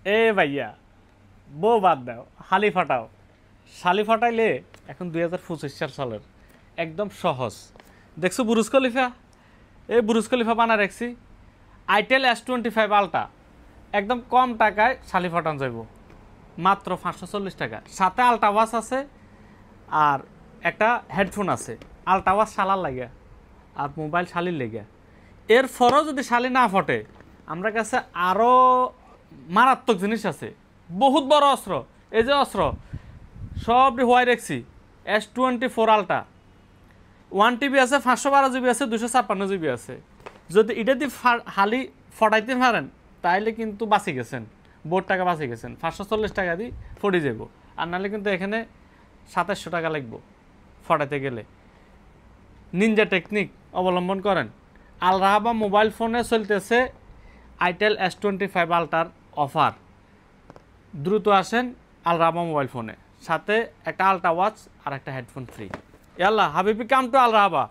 এ ভাইয়া বউ বাদ দাও, হালি ফাটাও। শালি ফাটাইলে এখন 2025 সালের একদম সহজ। দেখছো বুরুজ খলিফা? এই বুরুজ খলিফা বানা রাখছি। আইটেল S25 আলটা একদম কম টাকায় শালি ফাটান যাইব, মাত্র 540 টাকা। সাথে আলটা ওয়াচ আছে আর একটা হেডফোন আছে। আলটা ওয়াচ শালার লাগে আর মোবাইল শালির লেগে। এর ফরও যদি শালি না ফটে, আমরা কাছে আরও মারাত্মক জিনিস আছে, বহুত বড় অস্ত্র। এই যে অস্ত্র সব হোয়াই রেখছি। S24 আলটা 1 TB আছে, 512 GB আছে, 256 GB আছে। যদি এটা দিয়ে হালি ফটাইতে পারেন তাইলে কিন্তু বাঁচি গেছেন, বোর্ড টাকা বাঁচি গেছেন। 540 টাকা দিয়ে ফটি যাব। আর নাহলে কিন্তু এখানে 2700 টাকা লাগবে ফটাইতে গেলে। নিনজা টেকনিক অবলম্বন করেন। আল রাহাবা মোবাইল ফোনে চলতেছে আইটেল S25 আলটার অফার। দ্রুত আসেন আল রাহাবা মোবাইল ফোনে, সাথে একটা আলটা ওয়াচ আর একটা হেডফোন ফ্রি। ইয়াল্লা হাবিবি কাম টু আল রাহাবা।